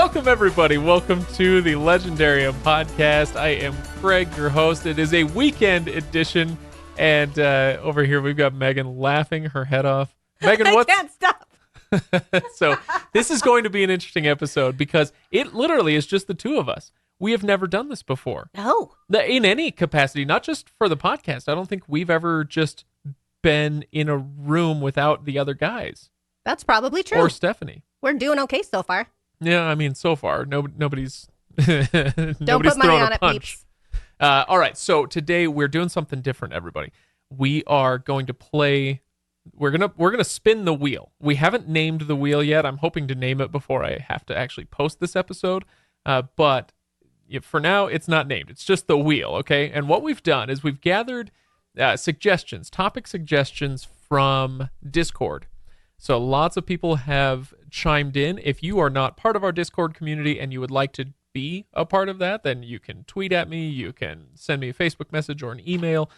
Welcome, everybody. Welcome to the Legendarium podcast. I am Craig, your host. It is a weekend edition, and over here we've got Megan laughing her head off. Megan, I can't stop. So this is going to be an interesting episode because it literally is just the two of us. We have never done this before. No. In any capacity, not just for the podcast. I don't think we've ever just been in a room without the other guys. That's probably true. Or Stephanie. We're doing okay so far. Yeah, I mean, so far, nobody's Don't nobody's put money throwing on a it, punch. peeps. All right, so today we're doing something different, everybody. We are going to play. We're gonna spin the wheel. We haven't named the wheel yet. I'm hoping to name it before I have to actually post this episode. But for now, it's not named. It's just the wheel, okay? And what we've done is we've gathered topic suggestions from Discord. So lots of people have chimed in. If you are not part of our Discord community and you would like to be a part of that, then you can tweet at me, you can send me a Facebook message or an email,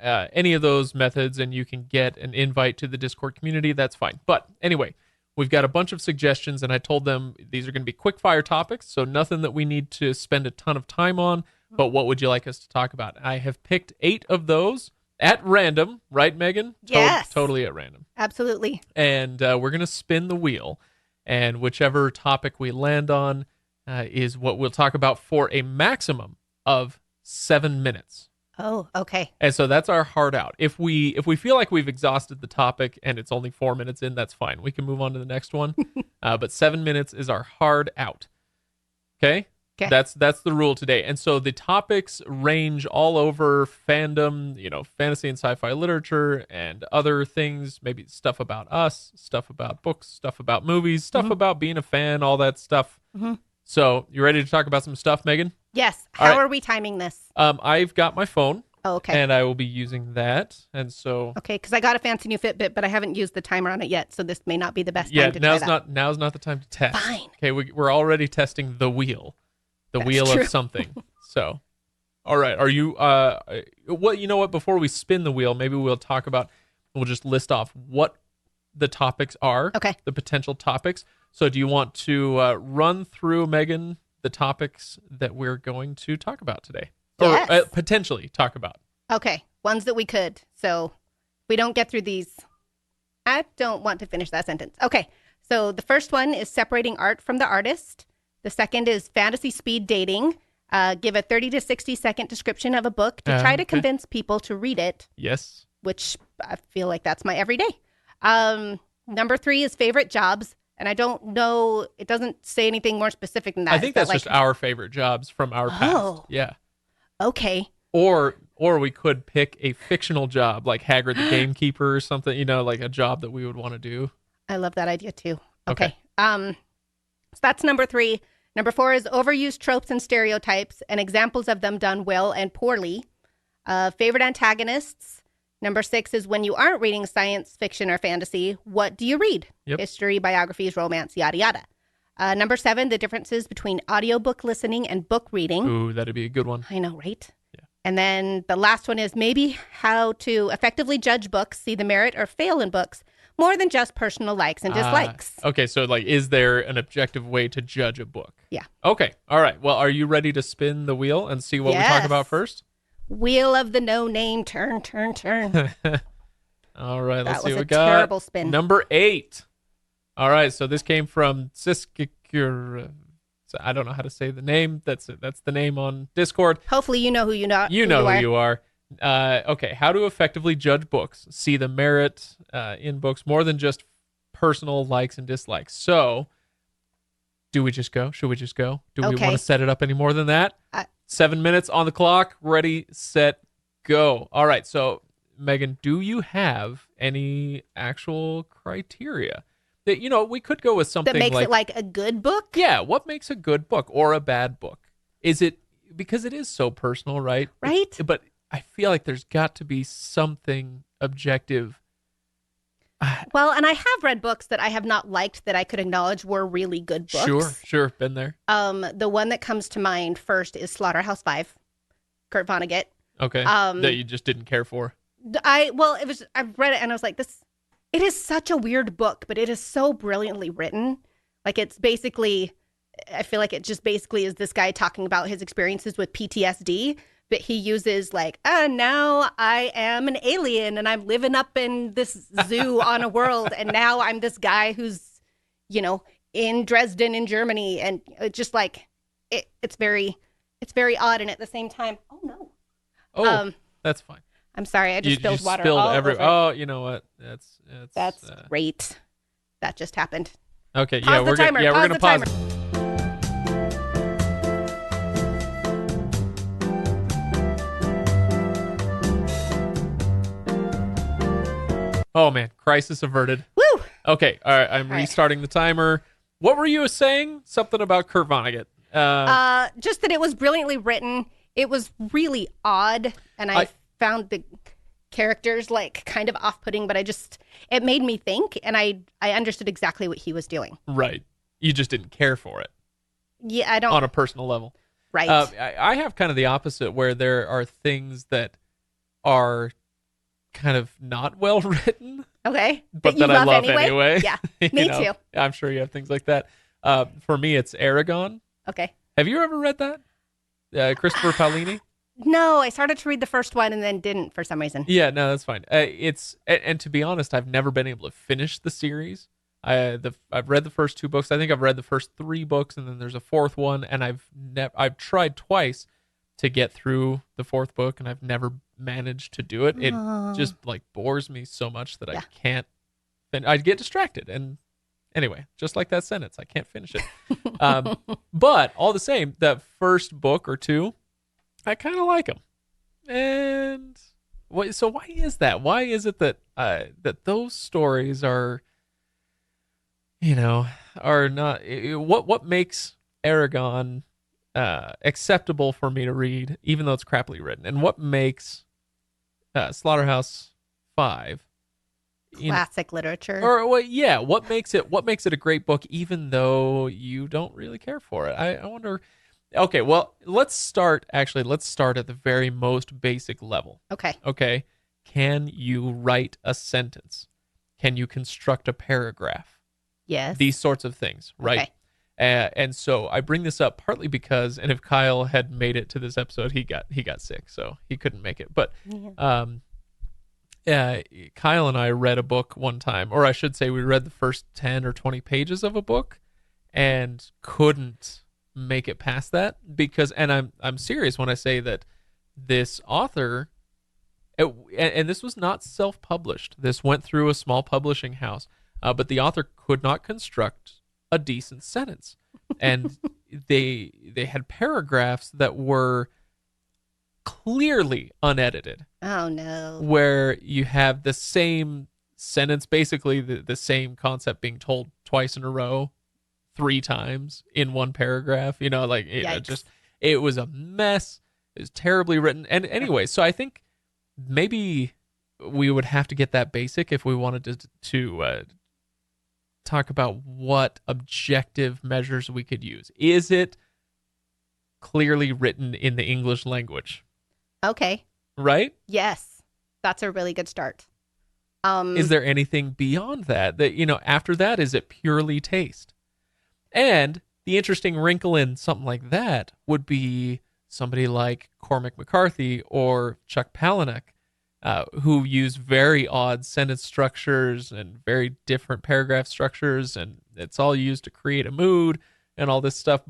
any of those methods, and you can get an invite to the Discord community. That's fine. But anyway, we've got a bunch of suggestions, and I told them these are going to be quick fire topics, so nothing that we need to spend a ton of time on, but what would you like us to talk about? I have picked 8 of those at random, right, Megan? Yes. Totally at random. Absolutely. And we're going to spin the wheel, and whichever topic we land on is what we'll talk about for a maximum of 7 minutes. Oh, okay. And so that's our hard out. If we feel like we've exhausted the topic and it's only 4 minutes in, that's fine. We can move on to the next one. But 7 minutes is our hard out. Okay? Okay. That's the rule today. And so the topics range all over fandom, fantasy and sci-fi literature and other things, maybe stuff about us, stuff about books, stuff about movies, stuff about being a fan, all that stuff. Mm-hmm. So you ready to talk about some stuff, Megan? Yes. All How right. are we timing this? I've got my phone. Oh, okay. And I will be using that. And so Okay, because I got a fancy new Fitbit, but I haven't used the timer on it yet, so this may not be the best time to try that. now's not the time to test. Fine. Okay, we're already testing the wheel. That's wheel true. of something. So, all right. Are you you know what, before we spin the wheel, maybe we'll just list off what the topics are. Okay. The potential topics. So do you want to run through, Megan, the topics that we're going to talk about today? Yes. Or potentially talk about. Okay, ones that we could. So if we don't get through these, I don't want to finish that sentence. Okay, so the first one is separating art from the artist. The second is fantasy speed dating. Give a 30 to 60 second description of a book to try to Okay. convince people to read it, Yes. which I feel like that's my everyday. Number 3 is favorite jobs. And I don't know, it doesn't say anything more specific than that. I think that's just our favorite jobs from our past. Oh. Yeah. Okay. Or we could pick a fictional job like Haggard the Gamekeeper or something, like a job that we would want to do. I love that idea too. Okay. So that's number 3. Number 4 is overused tropes and stereotypes and examples of them done well and poorly. Favorite antagonists. Number 6 is when you aren't reading science fiction or fantasy, what do you read? Yep. History, biographies, romance, yada, yada. Number 7, the differences between audiobook listening and book reading. Ooh, that'd be a good one. I know, right? Yeah. And then the last one is maybe how to effectively judge books, see the merit or fail in books, more than just personal likes and dislikes. Okay, so is there an objective way to judge a book? Yeah. Okay, all right. Well, are you ready to spin the wheel and see what we talk Yes. about first? Wheel of the no name, turn, turn, turn. All right, let's That see was what we a got. terrible spin. Number 8. All right, so this came from Siskikur. I don't know how to say the name. That's the name on Discord. Hopefully you know who you know. You know who you are. Okay, how to effectively judge books. See the merit in books more than just personal likes and dislikes. So, do we just go? Should we just go? Do we Okay. want to set it up any more than that? 7 minutes on the clock. Ready, set, go. All right, so Megan, do you have any actual criteria that, we could go with something that makes it like a good book? yeah, what makes a good book or a bad book? Is it because it is so personal, right? Right? But I feel like there's got to be something objective. Well, and I have read books that I have not liked that I could acknowledge were really good books. Sure, been there. The one that comes to mind first is Slaughterhouse-Five, Kurt Vonnegut. Okay, that you just didn't care for. I've read it and I was like, it is such a weird book, but it is so brilliantly written. Like, it's basically I feel like it just basically is this guy talking about his experiences with PTSD, but he uses like, now I am an alien and I'm living up in this zoo on a world, and now I'm this guy who's, in Dresden in Germany, and it just like it's very odd, and at the same time, oh no. Oh, that's fine. I'm sorry, I just spilled water spilled all over. Oh, you know what? That's great. That just happened. Okay, Pause the timer. we're gonna pause. Oh man, crisis averted. Woo! Okay, all right, I'm restarting the timer. What were you saying? Something about Kurt Vonnegut. Just that it was brilliantly written. It was really odd, and I found the characters like kind of off-putting, but it made me think, and I understood exactly what he was doing. Right. You just didn't care for it. Yeah, I don't. On a personal level. Right. I have kind of the opposite, where there are things that are kind of not well written. Okay. But that I love anyway. Yeah, me too. I'm sure you have things like that. For me, it's Eragon. Okay. Have you ever read that? Christopher Paolini? No, I started to read the first one and then didn't for some reason. Yeah, no, that's fine. And to be honest, I've never been able to finish the series. I've read the first 2 books. I think I've read the first 3 books, and then there's a 4th one. And I've tried twice to get through the 4th book, and I've never managed to do it. It just like bores me so much that I can't. Then I'd get distracted, and anyway, just like that sentence, I can't finish it. But all the same, that first book or 2, I kind of like them. And so why is that? Why is it that that those stories are, are not? What makes Eragon acceptable for me to read, even though it's crappily written, and what makes Slaughterhouse 5 classic literature? Or what makes it a great book, even though you don't really care for it? I wonder. Okay, well, let's start at the very most basic level. Okay. Can you write a sentence? Can you construct a paragraph? Yes. These sorts of things, right? Okay. And so I bring this up partly because, and if Kyle had made it to this episode, he got sick, so he couldn't make it. But Kyle and I read a book one time, or I should say we read the first 10 or 20 pages of a book and couldn't make it past that, because, and I'm serious when I say that this author, and this was not self-published, this went through a small publishing house, but the author could not construct a decent sentence, and they had paragraphs that were clearly unedited. Oh no. Where you have the same sentence, basically the same concept being told twice in a row, 3 times in one paragraph, it was a mess. It was terribly written. And anyway, so I think maybe we would have to get that basic if we wanted to talk about what objective measures we could use. Is it clearly written in the English language? Okay. Right? Yes. That's a really good start. Is there anything beyond that after that, is it purely taste? And the interesting wrinkle in something like that would be somebody like Cormac McCarthy or Chuck Palahniuk, who use very odd sentence structures and very different paragraph structures, and it's all used to create a mood and all this stuff.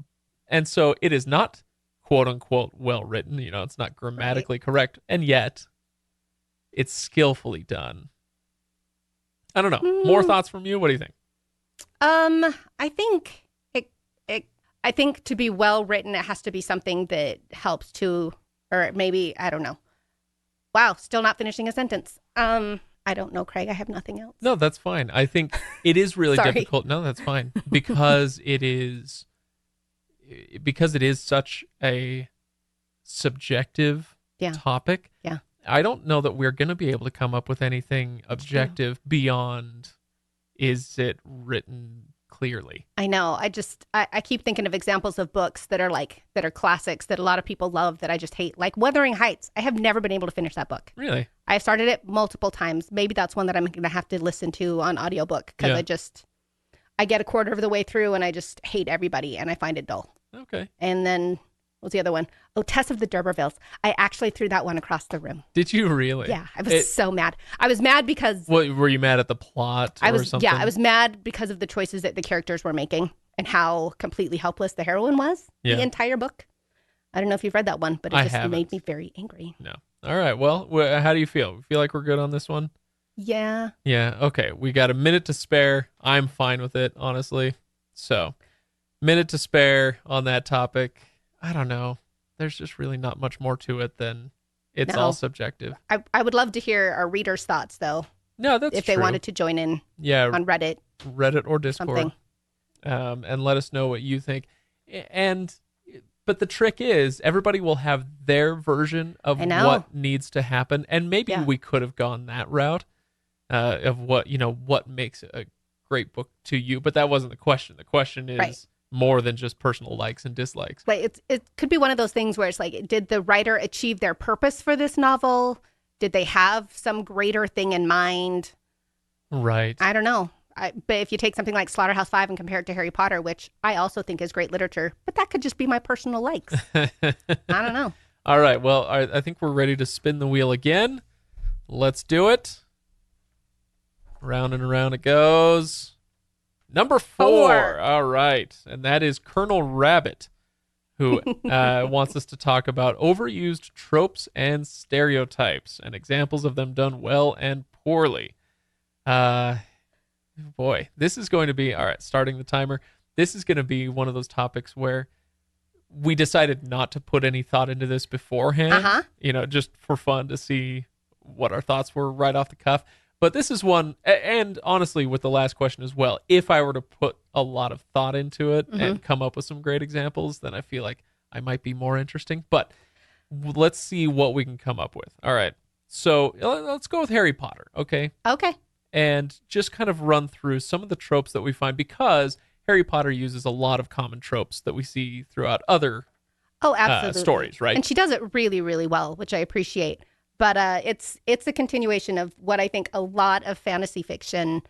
And so it is not quote unquote well written, it's not grammatically correct, and yet it's skillfully done. I don't know. More thoughts from you? What do you think? I think to be well written, it has to be something that helps to, or maybe, I don't know. Wow, still not finishing a sentence. I don't know, Craig. I have nothing else. No, that's fine. I think it is really difficult. No, that's fine. Because it is such a subjective topic. Yeah. I don't know that we're going to be able to come up with anything objective beyond, is it written clearly? I know. I keep thinking of examples of books that are classics that a lot of people love that I just hate. Like Wuthering Heights. I have never been able to finish that book. Really? I've started it multiple times. Maybe that's one that I'm going to have to listen to on audiobook, because I get a quarter of the way through and I just hate everybody and I find it dull. Okay. And then what's the other one? Oh, Tess of the D'Urbervilles. I actually threw that one across the room. Did you really? Yeah, I was so mad. I was mad because What were you mad at the plot or something? Yeah, I was mad because of the choices that the characters were making and how completely helpless the heroine was the entire book. I don't know if you've read that one, but it just made me very angry. No. All right. Well, how do you feel? Feel like we're good on this one? Yeah. Yeah. Okay. We got a minute to spare. I'm fine with it, honestly. So, minute to spare on that topic. I don't know. There's just really not much more to it than it's all subjective. I would love to hear our readers' thoughts, though. No, that's if true. they wanted to join in on Reddit or Discord. And let us know what you think. But the trick is everybody will have their version of what needs to happen. And maybe we could have gone that route of what makes a great book to you. But that wasn't the question. The question is more than just personal likes and dislikes. Like it could be one of those things where it's like, did the writer achieve their purpose for this novel? Did they have some greater thing in mind? Right. I don't know. But if you take something like Slaughterhouse-Five and compare it to Harry Potter, which I also think is great literature, but that could just be my personal likes. I don't know. All right. Well, I think we're ready to spin the wheel again. Let's do it. Round and around it goes. Number 4. All right. And that is Colonel Rabbit, who wants us to talk about overused tropes and stereotypes and examples of them done well and poorly. Boy, this is going to be, all right, starting the timer. This is going to be one of those topics where we decided not to put any thought into this beforehand, just for fun to see what our thoughts were right off the cuff. But this is one, and honestly, with the last question as well, if I were to put a lot of thought into it and come up with some great examples, then I feel like I might be more interesting. But let's see what we can come up with. All right. So let's go with Harry Potter, okay? Okay. And just kind of run through some of the tropes that we find, because Harry Potter uses a lot of common tropes that we see throughout other stories, right? And she does it really, really well, which I appreciate. But it's a continuation of what I think a lot of fantasy fiction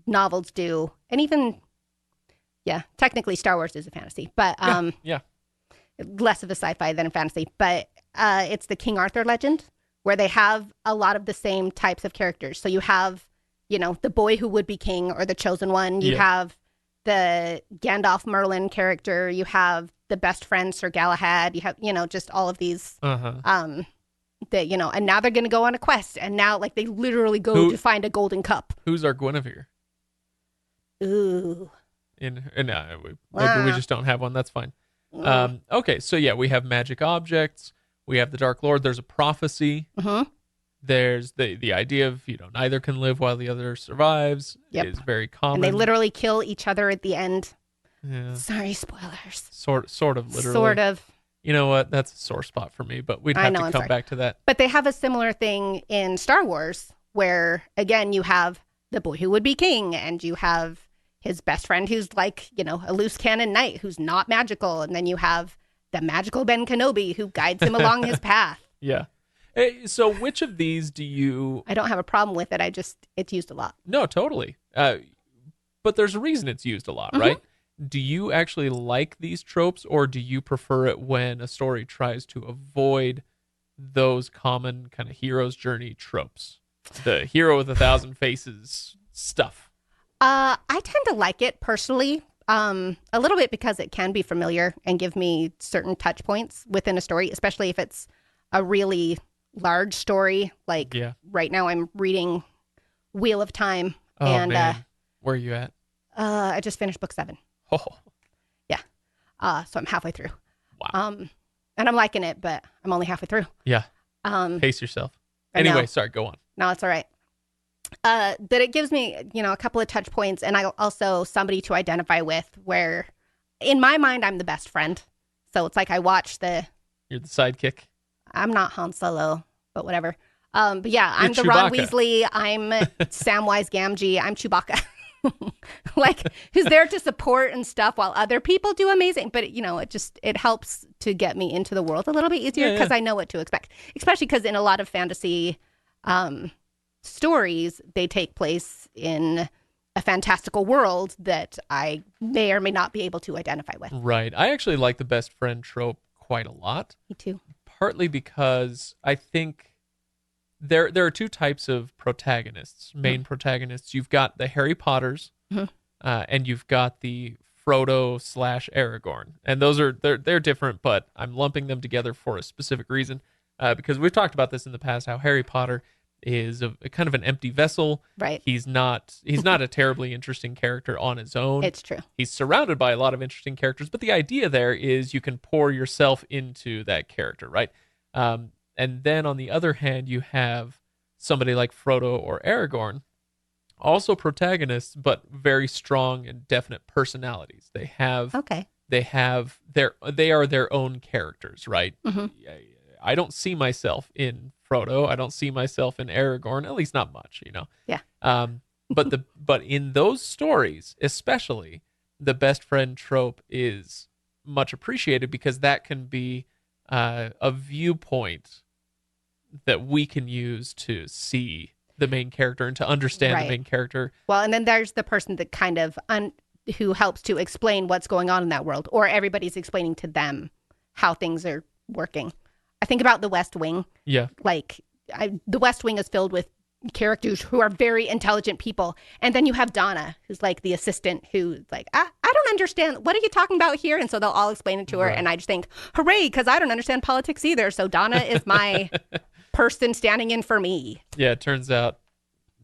novels do. And even, technically Star Wars is a fantasy, but less of a sci-fi than a fantasy. But it's the King Arthur legend, where they have a lot of the same types of characters. So you have, the boy who would be king, or the chosen one. You have the Gandalf Merlin character. You have the best friend Sir Galahad. You have, just all of these. And now they're going to go on a quest. And now, they literally go to find a golden cup. Who's our Guinevere? Ooh. Maybe we just don't have one. That's fine. Okay, so we have magic objects. We have the Dark Lord. There's a prophecy. There's the idea of, neither can live while the other survives. Yep. Is very common. And they literally kill each other at the end. Yeah. Sorry, spoilers. Sort of, literally. Sort of. You know what? That's a sore spot for me, but we'd have to come back to that. But they have a similar thing in Star Wars, where, again, you have the boy who would be king, and you have his best friend who's like, a loose cannon knight who's not magical. And then you have the magical Ben Kenobi who guides him along his path. Yeah. Hey, so which of these do you... I don't have a problem with it. It's used a lot. No, totally. But there's a reason it's used a lot, right? Do you actually like these tropes, or do you prefer it when a story tries to avoid those common kind of hero's journey tropes? The hero with 1,000 faces stuff. I tend to like it personally, a little bit, because it can be familiar and give me certain touch points within a story, especially if it's a really large story. Right now I'm reading Wheel of Time. Oh, and man. Where are you at? I just finished book 7. Oh. Yeah. So I'm halfway through. Wow. And I'm liking it, but I'm only halfway through. Yeah. Pace yourself. Anyway, sorry, go on. No, it's all right. That it gives me, a couple of touch points, and I also somebody to identify with, where in my mind, I'm the best friend. So it's like I watch You're the sidekick. I'm not Han Solo, but whatever. But yeah, I'm the Chewbacca. Ron Weasley. I'm Samwise Gamgee. I'm Chewbacca. Who's there to support and stuff while other people do amazing. But, it helps to get me into the world a little bit easier, because I know what to expect. Especially because in a lot of fantasy stories, they take place in a fantastical world that I may or may not be able to identify with. Right. I actually like the best friend trope quite a lot. Me too. Partly because I think there are two types of protagonists, main protagonists. You've got the Harry Potters, and you've got the Frodo / Aragorn, and those are they're different, but I'm lumping them together for a specific reason, because we've talked about this in the past. How Harry Potter is a kind of an empty vessel. Right. He's not a terribly interesting character on his own. It's true. He's surrounded by a lot of interesting characters, but the idea there is you can pour yourself into that character, right? And then on the other hand, you have somebody like Frodo or Aragorn, also protagonists, but very strong and definite personalities. They are their own characters, right? I don't see myself in Frodo. I don't see myself in Aragorn, at least not much, Yeah. But in those stories, especially, the best friend trope is much appreciated because that can be a viewpoint that we can use to see the main character and to understand the main character. Well, and then there's the person that kind of who helps to explain what's going on in that world, or everybody's explaining to them how things are working. I think about the West Wing. Yeah. Like the West Wing is filled with characters who are very intelligent people. And then you have Donna, who's like the assistant, who's like, I don't understand. What are you talking about here? And so they'll all explain it to her. Right. And I just think, hooray, because I don't understand politics either. So Donna is my person standing in for me. Yeah, it turns out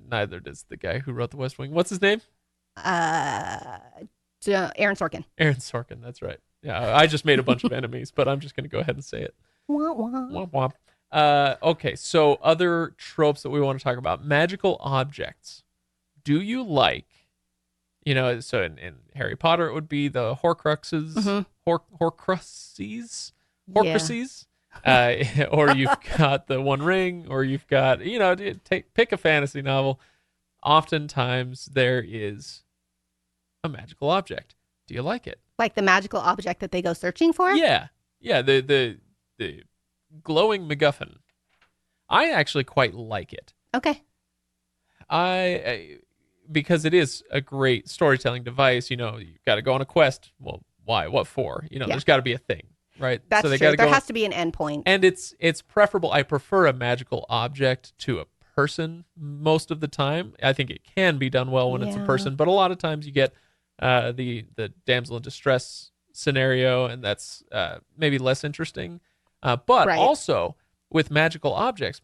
neither does the guy who wrote the West Wing. What's his name? Aaron Sorkin. Aaron Sorkin, that's right. Yeah, I just made a bunch of enemies, but I'm just going to go ahead and say it. Womp womp. Womp womp. Okay, so other tropes that we want to talk about. Magical objects. Do you like, so in Harry Potter, it would be the Horcruxes, Horcruxes? Or you've got the One Ring, or you've got, pick a fantasy novel. Oftentimes there is a magical object. Do you like it? Like the magical object that they go searching for? Yeah. Yeah, the glowing MacGuffin. I actually quite like it. Okay. I because it is a great storytelling device. You've got to go on a quest. Well, why? What for? There's got to be a thing, right? That's so they true. Gotta there go has to be an endpoint. And it's preferable. I prefer a magical object to a person most of the time. I think it can be done well when it's a person, but a lot of times you get the damsel in distress scenario, and that's maybe less interesting. But also with magical objects,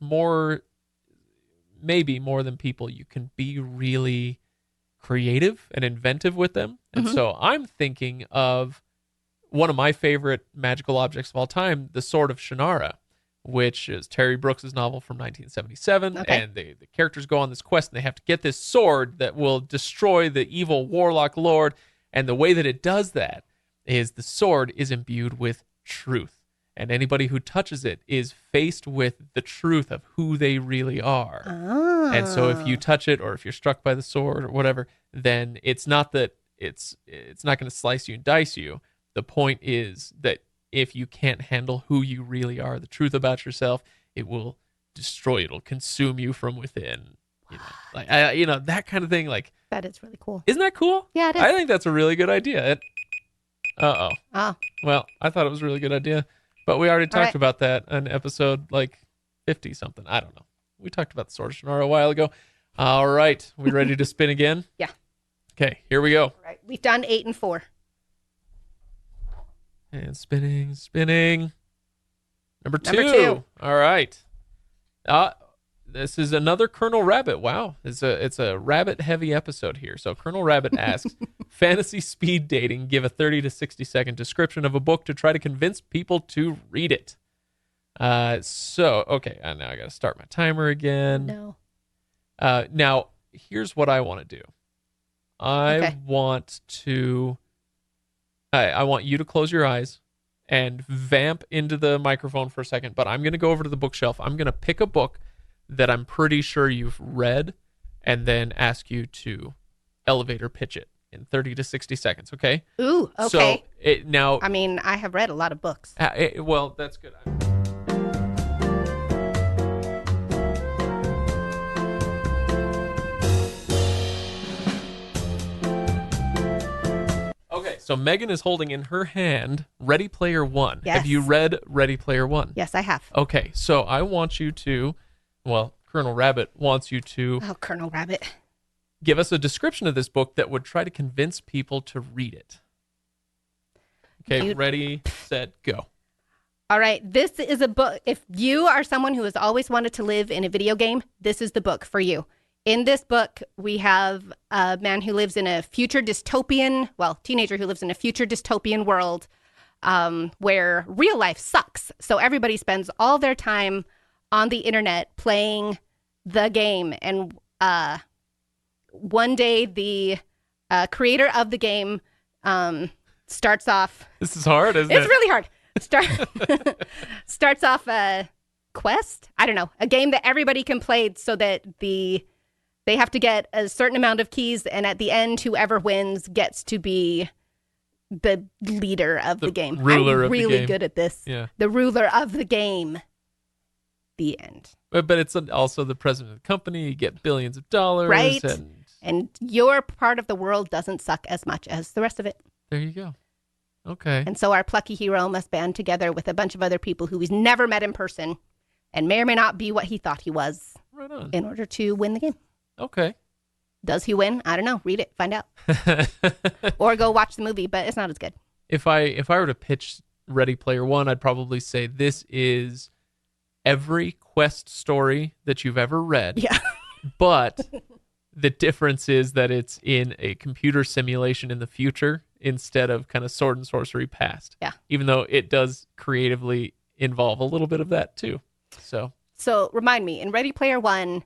maybe more than people, you can be really creative and inventive with them. And so I'm thinking of one of my favorite magical objects of all time, the Sword of Shannara, which is Terry Brooks' novel from 1977. Okay. And the characters go on this quest, and they have to get this sword that will destroy the evil warlock lord. And the way that it does that is the sword is imbued with truth. And anybody who touches it is faced with the truth of who they really are. Oh. And so if you touch it, or if you're struck by the sword or whatever, then it's not that it's not going to slice you and dice you. The point is that if you can't handle who you really are, the truth about yourself, it will destroy you. It'll consume you from within. That kind of thing. Like, that is really cool. Isn't that cool? Yeah, it is. I think that's a really good idea. Oh. Well, I thought it was a really good idea, but we already talked about that in episode 50 something. I don't know. We talked about the Sword of Shannara a while ago. All right, we ready to spin again? Yeah. Okay, here we go. All right, we've done 8 and 4. And spinning. Number two. Number 2. All right. This is another Colonel Rabbit. Wow. It's a rabbit-heavy episode here. So Colonel Rabbit asks, fantasy speed dating, give a 30 to 60-second description of a book to try to convince people to read it. Okay. Now I got to start my timer again. No. Now, here's what I want to do. I want you to close your eyes and vamp into the microphone for a second, but I'm going to go over to the bookshelf. I'm going to pick a book that I'm pretty sure you've read and then ask you to elevator pitch it in 30 to 60 seconds, okay? Ooh, okay. So I mean, I have read a lot of books. Well, that's good. So Megan is holding in her hand Ready Player One. Yes. Have you read Ready Player One? Yes, I have. Okay, so I want you to, well, Colonel Rabbit wants you to Oh, Colonel Rabbit. give us a description of this book that would try to convince people to read it. Okay, ready, set, go. All right, this is a book. If you are someone who has always wanted to live in a video game, this is the book for you. In this book, we have a man who lives in a future dystopian, teenager who lives in a future dystopian world where real life sucks. So everybody spends all their time on the internet playing the game. And one day, the creator of the game starts off. This is hard, isn't it? It's really hard. Starts off a quest. I don't know, a game that everybody can play so that they have to get a certain amount of keys, and at the end, whoever wins gets to be the leader of the game. Ruler I'm of the really game. good at this. Yeah. The ruler of the game. The end. But it's also the president of the company. You get billions of dollars. Right. And your part of the world doesn't suck as much as the rest of it. There you go. Okay. And so our plucky hero must band together with a bunch of other people who he's never met in person and may or may not be what he thought he was. Right on. In order to win the game. Okay. Does he win? I don't know. Read it. Find out. Or go watch the movie, but it's not as good. If I were to pitch Ready Player One, I'd probably say this is every quest story that you've ever read. Yeah. But the difference is that it's in a computer simulation in the future instead of kind of sword and sorcery past. Yeah. Even though it does creatively involve a little bit of that too. So remind me, in Ready Player One,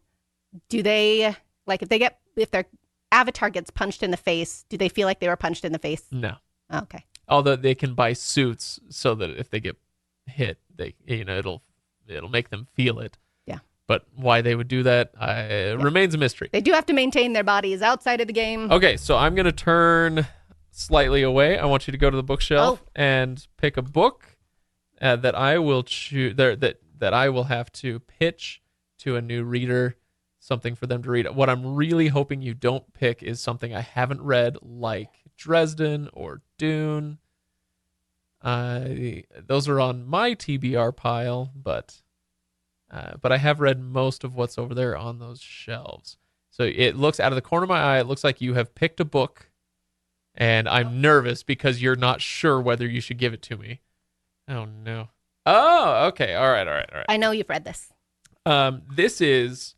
do they, like, if their avatar gets punched in the face, do they feel like they were punched in the face? no. Oh, okay. Although they can buy suits so that if they get hit, it'll make them feel it. Yeah. But why they would do that remains a mystery. They do have to maintain their bodies outside of the game. Okay, so I'm going to turn slightly away. I want you to go to the bookshelf and pick a book that I will choose that I will have to pitch to a new reader, something for them to read. What I'm really hoping you don't pick is something I haven't read, like Dresden or Dune. Those are on my TBR pile, but I have read most of what's over there on those shelves. So it looks, out of the corner of my eye, it looks like you have picked a book, and I'm nervous because you're not sure whether you should give it to me. Oh, no. Oh, okay. All right. I know you've read this. This is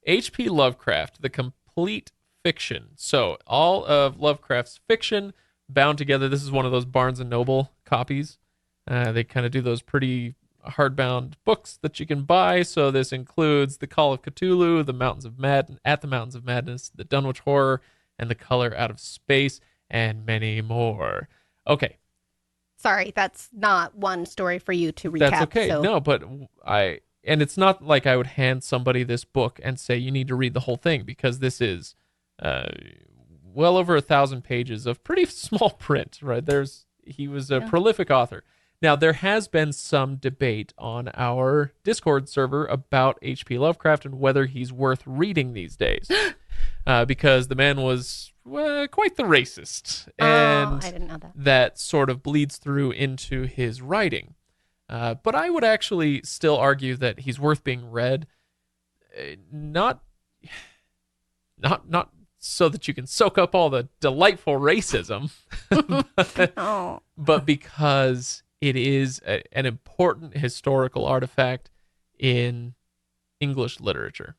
H.P. Lovecraft, the complete fiction. So all of Lovecraft's fiction bound together. This is one of those Barnes & Noble copies. They kind of do those pretty hardbound books that you can buy. So this includes The Call of Cthulhu, The Mountains of Madness, The Dunwich Horror, and The Color Out of Space, and many more. Okay. Sorry, that's not one story for you to recap. That's okay. So. No, but and it's not like I would hand somebody this book and say, you need to read the whole thing, because this is well over 1,000 pages of pretty small print, right? He was a prolific author. Now, there has been some debate on our Discord server about H.P. Lovecraft and whether he's worth reading these days, because the man was quite the racist, and I didn't know that. That sort of bleeds through into his writing. But I would actually still argue that he's worth being read, not so that you can soak up all the delightful racism, but because it is an important historical artifact in English literature.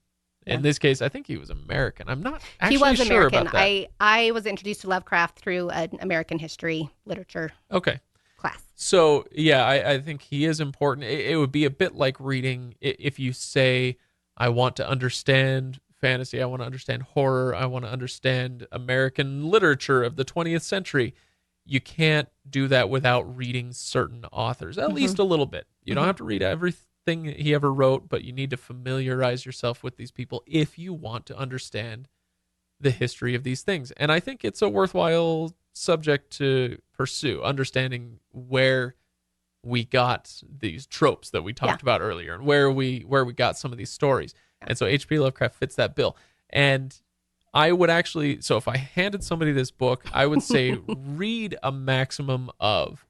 Yeah. In this case, I think he was American. I'm not actually sure about that. I was introduced to Lovecraft through an American history literature class. So, yeah, I think he is important. It would be a bit like reading, if you say, I want to understand fantasy, I want to understand horror, I want to understand American literature of the 20th century. You can't do that without reading certain authors, at least a little bit. You don't have to read everything he ever wrote, but you need to familiarize yourself with these people if you want to understand the history of these things. And I think it's a worthwhile subject to pursue, understanding where we got these tropes that we talked about earlier, and where we got some of these stories. And so H.P. Lovecraft fits that bill. And I would actually, so if I handed somebody this book, I would say read a maximum of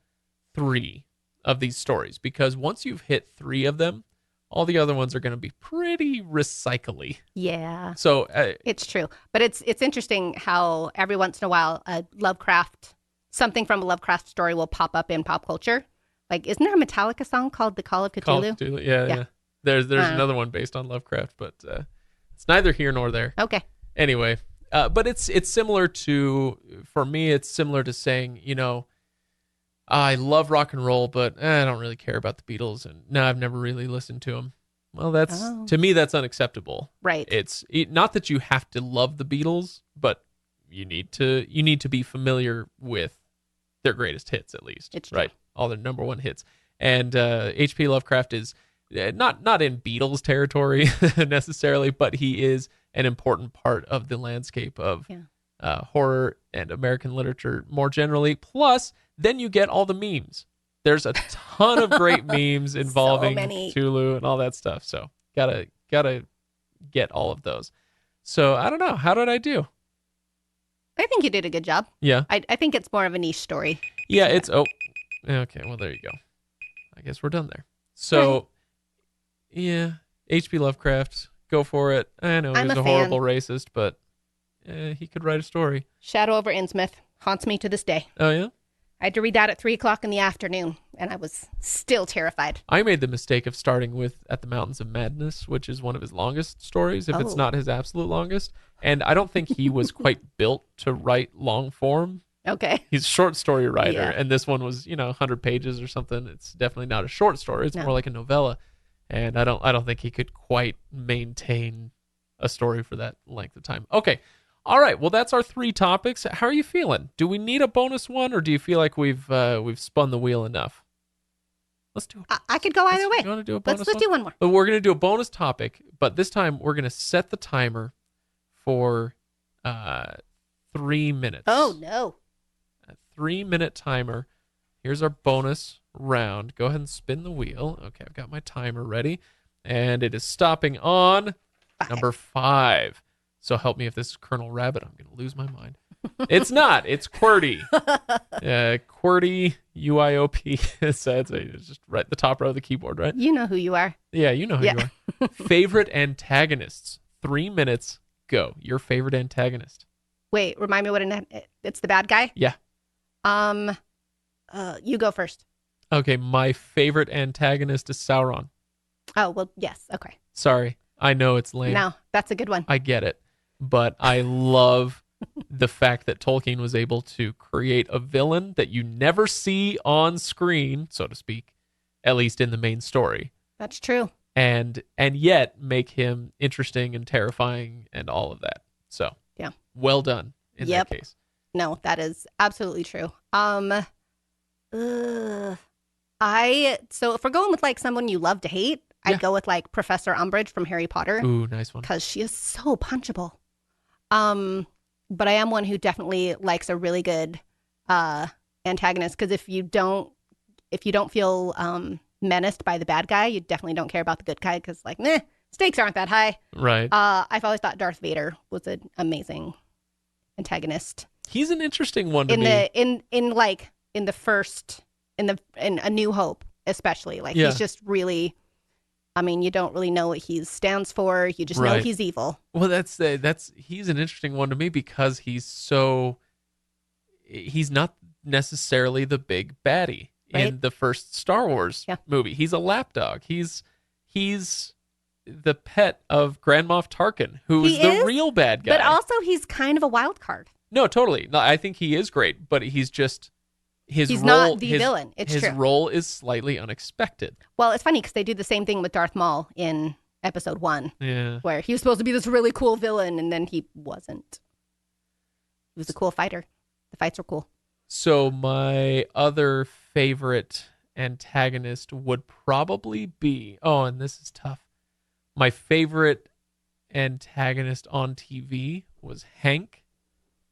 3 of these stories, because once you've hit 3 of them, all the other ones are going to be pretty recycly. Yeah. So it's true. But it's interesting how every once in a while something from a Lovecraft story will pop up in pop culture. Like, isn't there a Metallica song called The Call of Cthulhu? Call of Cthulhu. Yeah. There's another one based on Lovecraft, but it's neither here nor there. Okay. Anyway, but it's similar to, for me, it's similar to saying, I love rock and roll, but I don't really care about the Beatles, and no, I've never really listened to them. Well, to me, that's unacceptable. Right. It's not that you have to love the Beatles, but you need to be familiar with their greatest hits, at least. It's right. True. All their number 1 hits. And H.P. Lovecraft is not in Beatles territory necessarily, but he is an important part of the landscape of horror and American literature more generally. Plus, then you get all the memes. There's a ton of great memes involving Cthulhu and all that stuff. So gotta get all of those. So I don't know. How did I do? I think you did a good job. Yeah. I think it's more of a niche story. Yeah, okay. Well, there you go. I guess we're done there. So, yeah, H.P. Lovecraft, go for it. I know he's a horrible racist, but he could write a story. Shadow over Innsmouth haunts me to this day. Oh, yeah? I had to read that at 3:00 in the afternoon, and I was still terrified. I made the mistake of starting with At the Mountains of Madness, which is one of his longest stories, if it's not his absolute longest. And I don't think he was quite built to write long form. Okay. He's a short story writer, and this one was, 100 pages or something. It's definitely not a short story. It's more like a novella. And I don't think he could quite maintain a story for that length of time. Okay. All right. Well, that's our 3 topics. How are you feeling? Do we need a bonus one, or do you feel like we've spun the wheel enough? Let's do it. I could go either way. You want to do a bonus Let's do one more. But we're going to do a bonus topic, but this time we're going to set the timer for 3 minutes. Oh, no. A 3-minute timer. Here's our bonus round. Go ahead and spin the wheel. Okay, I've got my timer ready. And it is stopping on number 5. So help me if this is Colonel Rabbit. I'm going to lose my mind. It's not. It's QWERTY. QWERTY, UIOP. So it's just right at the top row of the keyboard, right? You know who you are. Yeah, you know who you are. Favorite antagonists. 3 minutes. Go. Your favorite antagonist. Wait, remind me what it's the bad guy? Yeah. You go first. Okay, my favorite antagonist is Sauron. Oh, well, yes. Okay. Sorry. I know it's lame. No, that's a good one. I get it. But I love the fact that Tolkien was able to create a villain that you never see on screen, so to speak, at least in the main story. That's true. And yet make him interesting and terrifying and all of that. So, yeah. Well done in that case. No, that is absolutely true. So if we're going with like someone you love to hate, I'd go with like Professor Umbridge from Harry Potter. Ooh, nice one. Because she is so punchable. But I am one who definitely likes a really good antagonist, because if you don't feel menaced by the bad guy, you definitely don't care about the good guy, because like, stakes aren't that high. Right. I've always thought Darth Vader was an amazing antagonist. He's an interesting one to me. In A New Hope, especially. Like, he's just really, I mean, you don't really know what he stands for. You just know he's evil. Well, he's an interesting one to me because he's not necessarily the big baddie in the first Star Wars movie. He's a lapdog. He's the pet of Grand Moff Tarkin, who's the real bad guy. But also, he's kind of a wild card. No, totally. No, I think he is great, but he's just he's not the villain. It's his true. Role is slightly unexpected. Well, it's funny because they do the same thing with Darth Maul in Episode 1. Yeah. Where he was supposed to be this really cool villain, and then he wasn't. He was a cool fighter. The fights were cool. So my other favorite antagonist would probably be... Oh, and this is tough. My favorite antagonist on TV was Hank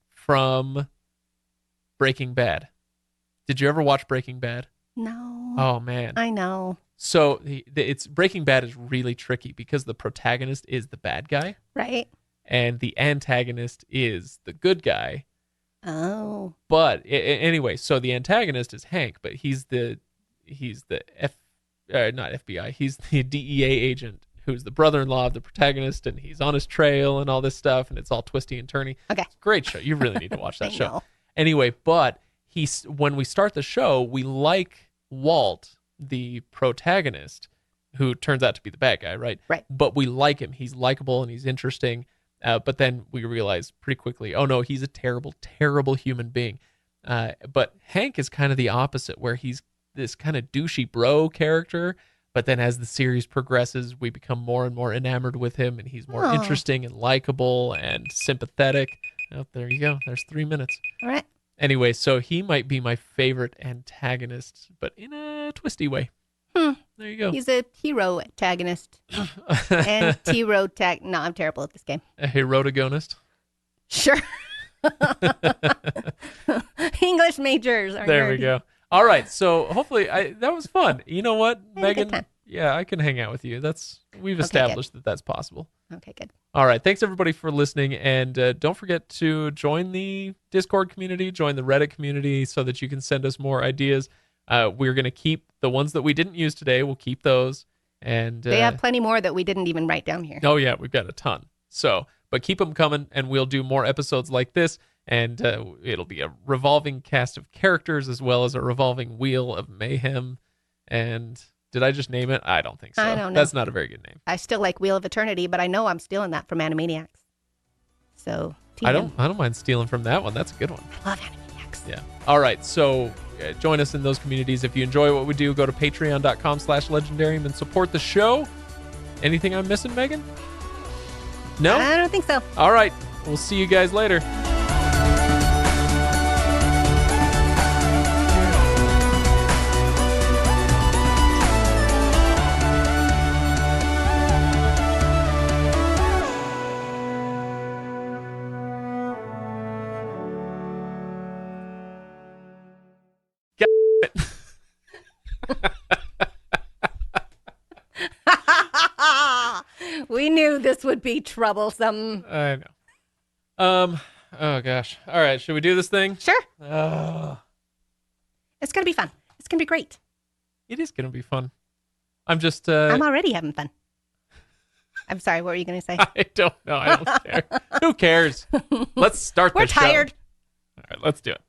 from Breaking Bad. Did you ever watch Breaking Bad? No. Oh, man. I know. So it's Breaking Bad is really tricky because the protagonist is the bad guy. Right. and the antagonist is the good guy. Oh. But anyway, so the antagonist is Hank, but he's the not FBI. He's the DEA agent who's the brother-in-law of the protagonist, and he's on his trail and all this stuff, and it's all twisty and turny. Okay. It's a great show. You really need to watch that I show. know. Anyway, but when we start the show, we like Walt, the protagonist, who turns out to be the bad guy, right? Right. But we like him. He's likable and he's interesting. But then we realize pretty quickly, oh no, he's a terrible, terrible human being. But Hank is kind of the opposite, where he's this kind of douchey bro character. But then as the series progresses, we become more and more enamored with him, and he's more interesting and likable and sympathetic. Oh, there you go. There's 3 minutes. All right. Anyway, so he might be my favorite antagonist, but in a twisty way. There you go. He's a hero antagonist. Anti-hero tag. No, I'm terrible at this game. A herotagonist. Sure. English majors are There nerdy. we go. All right, so hopefully that was fun. You know what, I had a good Megan? time. Yeah, I can hang out with you. We've established that that's possible. Okay, good. All right, thanks everybody for listening, and don't forget to join the Discord community, join the Reddit community, so that you can send us more ideas. We're gonna keep the ones that we didn't use today. We'll keep those, and They have plenty more that we didn't even write down here. oh yeah, we've got a ton. So, but keep them coming, and we'll do more episodes like this. And it'll be a revolving cast of characters as well as a revolving wheel of mayhem. And did I just name it? I don't think so. I don't know. That's not a very good name. I still like Wheel of Eternity, but I know I'm stealing that from Animaniacs. So, I don't mind stealing from that one. That's a good one. I love Animaniacs. Yeah. All right. So join us in those communities. If you enjoy what we do, go to patreon.com/legendarium and support the show. Anything I'm missing, Megan? No? I don't think so. All right. We'll see you guys later. We knew this would be troublesome. I know. Oh gosh. All right. Should we do this thing? Sure. It It's going to be fun. It's going to be great. is gonna be fun. I'm just. I'm already having fun. I'm sorry. What were you going to say? I don't know. I don't care. Who cares? Let's start. We're the show. tired. All right. Let's do it.